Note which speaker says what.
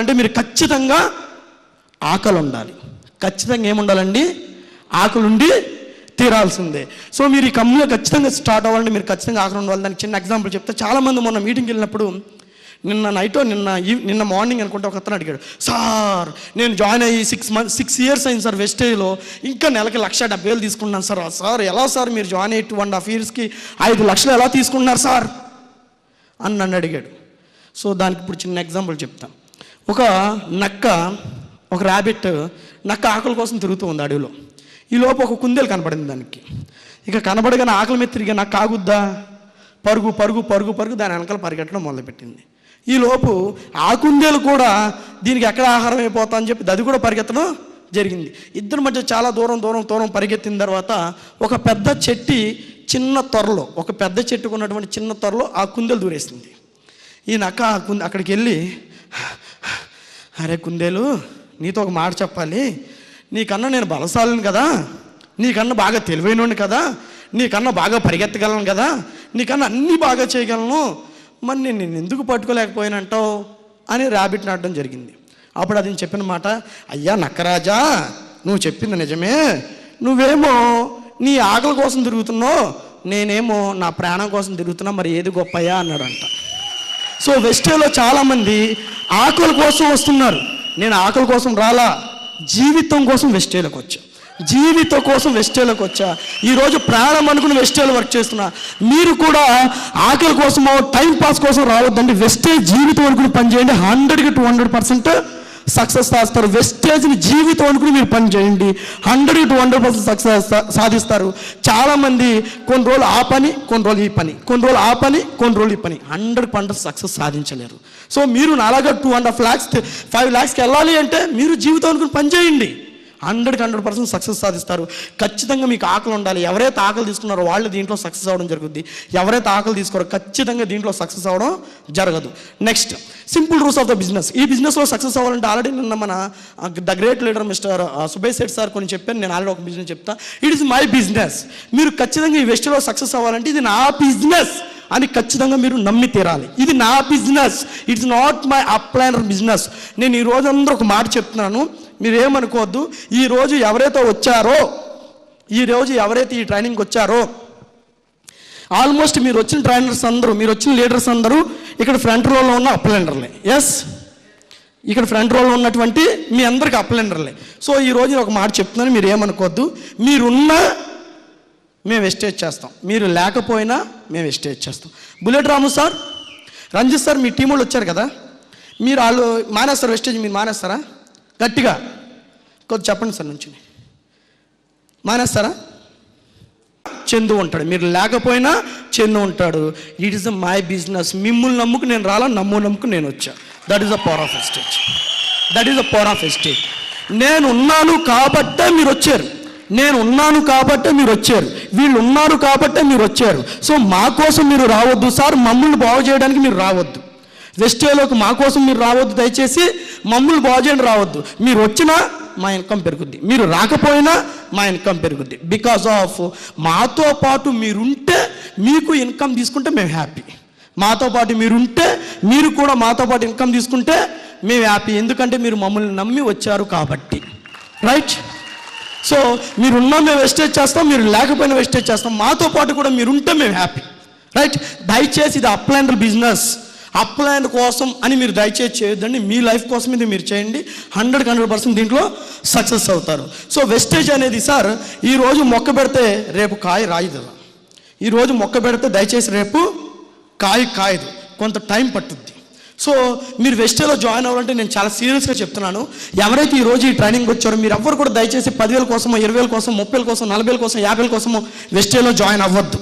Speaker 1: అంటే మీరు ఖచ్చితంగా ఆకలి ఉండాలి. ఖచ్చితంగా ఏముండాలండి? ఆకలి ఉండి తీరాల్సిందే. సో మీరు ఈ కంపెనీలో ఖచ్చితంగా స్టార్ట్ అవ్వాలంటే మీరు ఖచ్చితంగా ఆకలి ఉండాలి. దానికి చిన్న ఎగ్జాంపుల్ చెప్తే, చాలామంది మొన్న మీటింగ్కి వెళ్ళినప్పుడు నిన్న మార్నింగ్ అనుకుంటే ఒక అతను అడిగాడు, సార్ నేను జాయిన్ అయ్యి 6 years అయింది సార్ వెస్టేజ్లో, ఇంకా నెలకి 1,70,000 తీసుకుంటున్నాను సార్. సార్ ఎలా సార్ మీరు జాయిన్ అయ్యి 2.5 yearsకి 5 లక్షలు ఎలా తీసుకుంటున్నారు సార్ అని నన్ను అడిగాడు. సో దానికి ఇప్పుడు చిన్న ఎగ్జాంపుల్ చెప్తాను. ఒక ర్యాబిట్ నక్క ఆకలి కోసం తిరుగుతూ ఉంది అడవిలో. ఈ లోపు ఒక కుందేలు కనపడింది దానికి. ఇక కనబడగానే ఆకలి మీద తిరిగి నాకు ఆగుద్దా, పరుగు పరుగు పరుగు పరుగు దాని వెనకాల పరిగెట్టడం మొదలుపెట్టింది. ఈ లోపు ఆ కుందేలు కూడా దీనికి ఎక్కడ ఆహారం అయిపోతా అని చెప్పి అది కూడా పరిగెత్తడం జరిగింది. ఇద్దరి మధ్య చాలా దూరం పరిగెత్తిన తర్వాత ఒక పెద్ద చెట్టుకు ఉన్నటువంటి చిన్న త్వరలో ఆ కుందేలు దూరేసింది. ఈ నక్క అక్కడికి వెళ్ళి, అరే కుందేలు, నీతో ఒక మాట చెప్పాలి, నీకన్నా నేను బలశాలిని కదా, నీకన్నా బాగా తెలివైనోడిని కదా, నీకన్నా బాగా పరిగెత్తగలను కదా, నీకన్నా అన్నీ బాగా చేయగలను, మరి నేను ఎందుకు పట్టుకోలేకపోయానంటావు అని ర్యాబిట్ని అడడం జరిగింది. అప్పుడు అది చెప్పిన మాట, అయ్యా నక్కరాజా, నువ్వు చెప్పింది నిజమే, నువ్వేమో నీ ఆకలి కోసం తిరుగుతున్నావు, నేనేమో నా ప్రాణం కోసం తిరుగుతున్నా, మరి ఏది గొప్పయ్యా అన్నాడంట. సో వెస్టేజ్లో చాలామంది ఆకలి కోసం వస్తున్నారు. నేను ఆకలి కోసం రాలా, జీవితం కోసం వెస్టేజ్లోకి వచ్చా. ఈరోజు ప్రాణం అనుకుని వెస్టేజ్లో వర్క్ చేస్తున్నా. మీరు కూడా ఆకలి కోసమో టైం పాస్ కోసం రావద్దండి. వెస్టేజ్ జీవితం అనుకుని పనిచేయండి, 100కి 200% సక్సెస్ సాధిస్తారు. వెస్టేజ్ని జీవితం అనుకుని మీరు పని చేయండి, 100కి 200% సక్సెస్ సాధిస్తారు. చాలామంది కొన్ని రోజులు ఆ పని, కొన్ని రోజులు ఈ పని, కొన్ని రోజులు ఆ పని, కొన్ని రోజులు ఈ పని, 100% సక్సెస్ సాధించలేరు. సో మీరు నాలాగా 2.5 lakhs 5 lakhsకి వెళ్ళాలి అంటే మీరు జీవితం అనుకుని పని చేయండి, 100కి 100% సక్సెస్ సాధిస్తారు. ఖచ్చితంగా మీకు ఆకలి ఉండాలి. ఎవరైతే ఆకలి తీసుకున్నారో వాళ్ళు దీంట్లో సక్సెస్ అవ్వడం జరుగుద్ది. ఎవరైతే ఆకలి తీసుకోరో ఖచ్చితంగా దీంట్లో సక్సెస్ అవ్వడం జరగదు. Next, simple rules of the business. ఈ బిజినెస్లో సక్సెస్ అవ్వాలంటే ఆల్రెడీ నిన్న మన the great leader mister Subhesh Shetty sir కొన్ని చెప్పాను. నేను ఆల్రెడీ ఒక బిజినెస్ చెప్తా. It is my business. మీరు ఖచ్చితంగా ఈ వెస్ట్లో సక్సెస్ అవ్వాలంటే ఇది నా బిజినెస్ అని ఖచ్చితంగా మీరు నమ్మి తీరాలి. ఇది నా business, it's not my upliner business. నేను ఈ రోజు అందరూ ఒక మాట చెప్తున్నాను, మీరేమనుకోవద్దు. ఈరోజు ఎవరైతే ఈ ట్రైనింగ్కి వచ్చారో ఆల్మోస్ట్ మీరు వచ్చిన ట్రైనర్స్ అందరూ, మీరు వచ్చిన లీడర్స్ అందరూ ఇక్కడ ఫ్రంట్ రోలో ఉన్న అప్లైనర్లే. ఎస్, ఇక్కడ ఫ్రంట్ రోలో ఉన్నటువంటి మీ అందరికి అప్లైనర్లే. సో ఈరోజు ఒక మాట చెప్తున్నాను, మీరు ఏమనుకోవద్దు. మీరున్నా మేము వెస్టేజ్ చేస్తాం, మీరు లేకపోయినా మేము వెస్టేజ్ చేస్తాం. బుల్లెట్ రాము సార్, రంజిత్ సార్, మీ టీం వాళ్ళు వచ్చారు కదా, మీరు వాళ్ళు మానేస్తారు వెస్టేజ్, మీరు మానేస్తారా? గట్టిగా కొద్ది చెప్పండి సార్. నుంచి మానేస్తారా? చందు ఉంటాడు, మీరు లేకపోయినా చందు ఉంటాడు. It is my business. మిమ్మల్ని నమ్ముకు నేను రాలా, నమ్ముకు నేను వచ్చా. That is the power of wastage. నేను ఉన్నాను కాబట్టే మీరు వచ్చారు, వీళ్ళు ఉన్నారు కాబట్టే మీరు వచ్చారు. సో మా కోసం మీరు రావద్దు సార్, మమ్మల్ని బాగు చేయడానికి మీరు రావద్దు. వెస్టేజ్లోకి మా కోసం మీరు రావద్దు, దయచేసి మమ్మల్ని బాగు చేయడానికి రావద్దు. మీరు వచ్చినా మా ఇన్కమ్ పెరుగుద్ది, మీరు రాకపోయినా మా ఇన్కమ్ పెరుగుద్ది. బికాజ్ ఆఫ్ మాతో పాటు మీరుంటే, మీకు ఇన్కమ్ తీసుకుంటే మేము హ్యాపీ. మాతో పాటు మీరుంటే, మీరు కూడా మాతో పాటు ఇన్కమ్ తీసుకుంటే మేము హ్యాపీ. ఎందుకంటే మీరు మమ్మల్ని నమ్మి వచ్చారు కాబట్టి. రైట్? సో మీరున్నా మేము వెస్టేజ్ చేస్తాం, మీరు లేకపోయినా వెస్టేజ్ చేస్తాం. మాతో పాటు కూడా మీరుంటే మేము హ్యాపీ. రైట్? దయచేసి ఇది అప్లైనర్ బిజినెస్, అప్లైన్ కోసం అని మీరు దయచేసి చేయొద్దండి. మీ లైఫ్ కోసం ఇది మీరు చేయండి, 100కి 100% దీంట్లో సక్సెస్ అవుతారు. సో వెస్టేజ్ అనేది సార్, ఈరోజు మొక్క పెడితే రేపు కాయ రాయదు. ఈరోజు మొక్క పెడితే దయచేసి రేపు కాయదు, కొంత టైం పట్టుద్ది. సో మీరు వెస్టేజ్లో జాయిన్ అవ్వాలంటే నేను చాలా సీరియస్గా చెప్తున్నాను. ఎవరైతే ఈరోజు ఈ ట్రైనింగ్ వచ్చారో మీరు ఎవ్వరు కూడా దయచేసి 10,000 కోసమో, 20,000 కోసం, 30,000 కోసం, 40,000 కోసం, 50,000 కోసమో వెస్టేజ్లో జాయిన్ అవ్వద్దు.